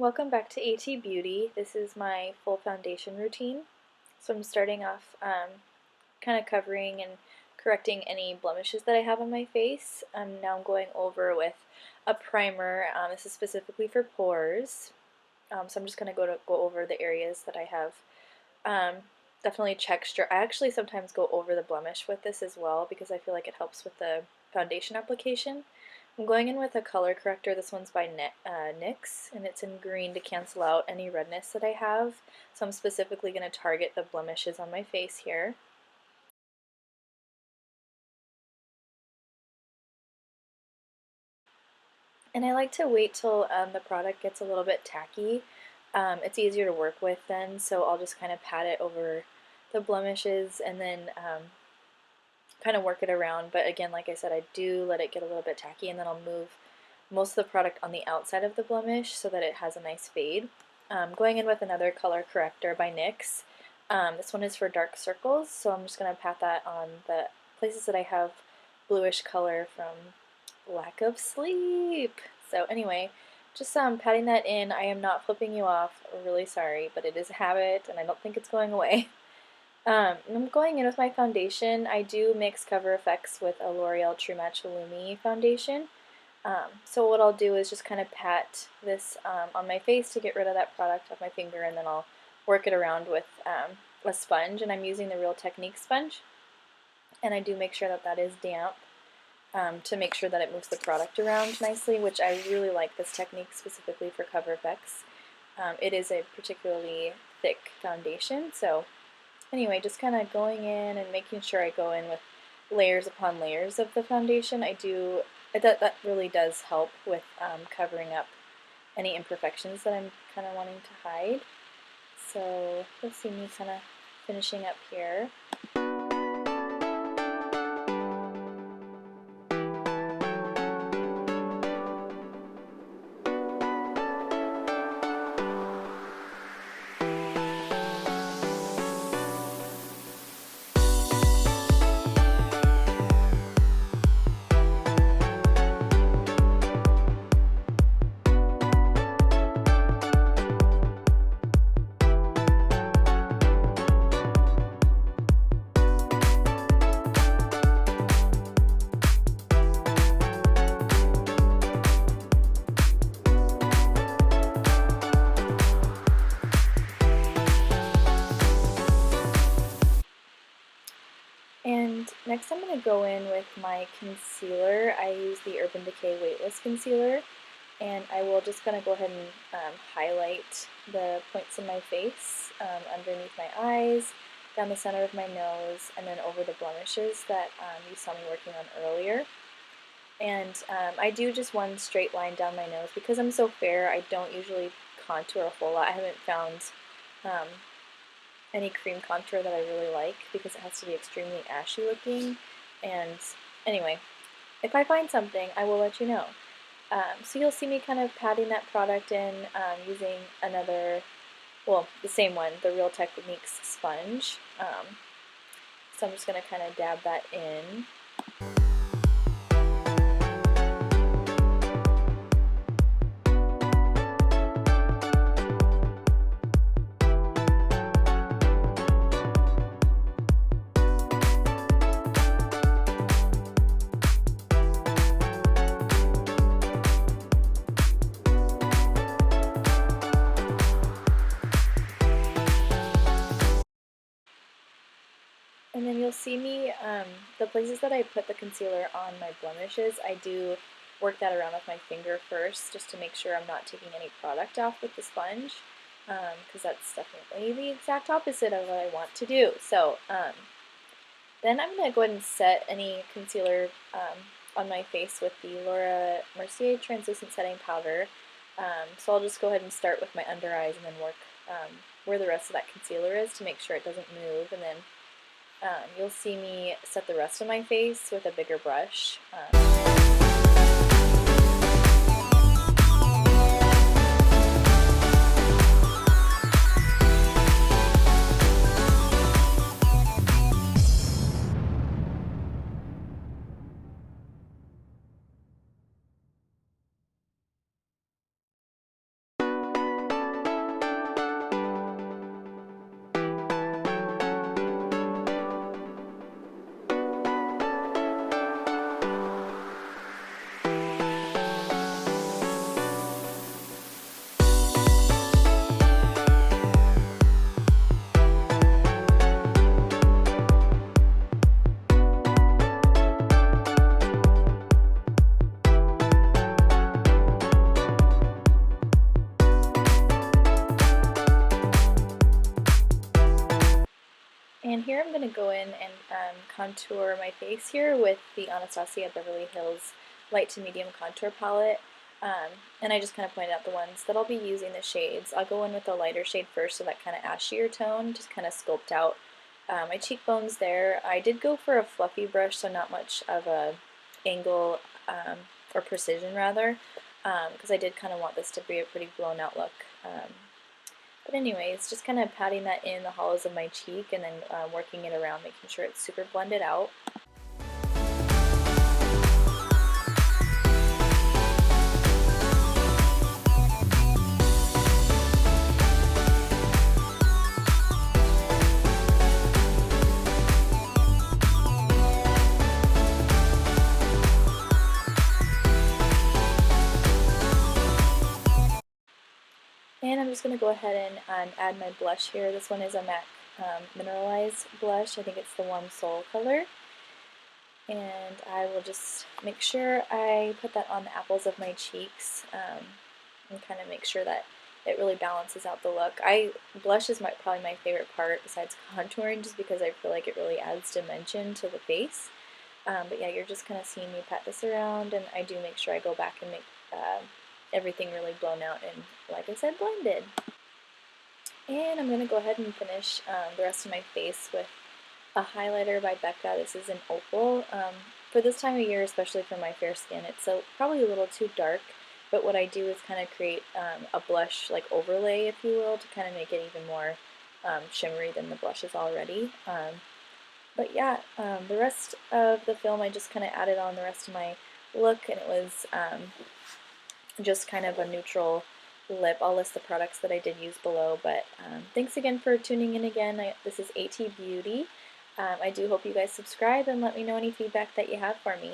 Welcome back to AT Beauty. This is my full foundation routine. So I'm starting off kind of covering and correcting any blemishes that I have on my face. Now I'm going over with a primer. This is specifically for pores. So I'm just going to go over the areas that I have definitely texture. I actually sometimes go over the blemish with this as well because I feel like it helps with the foundation application. I'm going in with a color corrector. This one's by NYX, and it's in green to cancel out any redness that I have. So I'm specifically going to target the blemishes on my face here. And I like to wait till the product gets a little bit tacky. It's easier to work with then, so I'll just kind of pat it over the blemishes and then kind of work it around. But again, like I said, I do let it get a little bit tacky, and then I'll move most of the product on the outside of the blemish so that it has a nice fade. Going in with another color corrector by NYX. This one is for dark circles, so I'm just going to pat that on the places that I have bluish color from lack of sleep. So anyway, just patting that in. I am not flipping you off. I'm really sorry, but it is a habit, and I don't think it's going away. I'm going in with my foundation. I do mix Cover FX with a L'Oreal True Match Lumi foundation. So what I'll do is just kind of pat this on my face to get rid of that product off my finger, and then I'll work it around with a sponge, and I'm using the Real Technique sponge. And I do make sure that that is damp to make sure that it moves the product around nicely, which I really like this technique specifically for Cover FX. It is a particularly thick foundation, so anyway, just kind of going in and making sure I go in with layers upon layers of the foundation. That really does help with covering up any imperfections that I'm kind of wanting to hide. So you'll see me kind of finishing up here. And next I'm going to go in with my concealer. I use the Urban Decay Weightless concealer, and I will just kind of go ahead and highlight the points in my face, underneath my eyes, down the center of my nose, and then over the blemishes that you saw me working on earlier. And I do just one straight line down my nose. Because I'm so fair, I don't usually contour a whole lot. I haven't found any cream contour that I really like because it has to be extremely ashy looking. And anyway, if I find something, I will let you know. So you'll see me kind of patting that product in using the same one, the Real Techniques sponge. So I'm just going to kind of dab that in. And then you'll see me, the places that I put the concealer on my blemishes, I do work that around with my finger first just to make sure I'm not taking any product off with the sponge, because that's definitely the exact opposite of what I want to do. So then I'm going to go ahead and set any concealer on my face with the Mercier Translucent Setting Powder. So I'll just go ahead and start with my under eyes and then work where the rest of that concealer is to make sure it doesn't move, and then you'll see me set the rest of my face with a bigger brush. And here I'm going to go in and contour my face here with the Anastasia Beverly Hills Light to Medium Contour Palette. And I just kind of pointed out the ones that I'll be using, the shades. I'll go in with a lighter shade first, so that kind of ashier tone, just kind of sculpt out my cheekbones there. I did go for a fluffy brush, so not much of a angle or precision rather, because I did kind of want this to be a pretty blown out look. But anyways, just kind of patting that in the hollows of my cheek and then working it around, making sure it's super blended out. And I'm just going to go ahead and add my blush here. This one is a MAC Mineralized blush. I think it's the Warm Soul color. And I will just make sure I put that on the apples of my cheeks and kind of make sure that it really balances out the look. Blush is probably my favorite part besides contouring, just because I feel like it really adds dimension to the face. But yeah, you're just kind of seeing me pat this around, and I do make sure I go back and make everything really blown out and, like I said, blended. And I'm going to go ahead and finish the rest of my face with a highlighter by Becca. This is an Opal. For this time of year, especially for my fair skin, it's probably a little too dark, but what I do is kind of create a blush like overlay, if you will, to kind of make it even more shimmery than the blush is already. But yeah, the rest of the film I just kind of added on the rest of my look, and it was just kind of a neutral lip. I'll list the products that I did use below, but thanks again for tuning in again. This is AT Beauty. I do hope you guys subscribe and let me know any feedback that you have for me.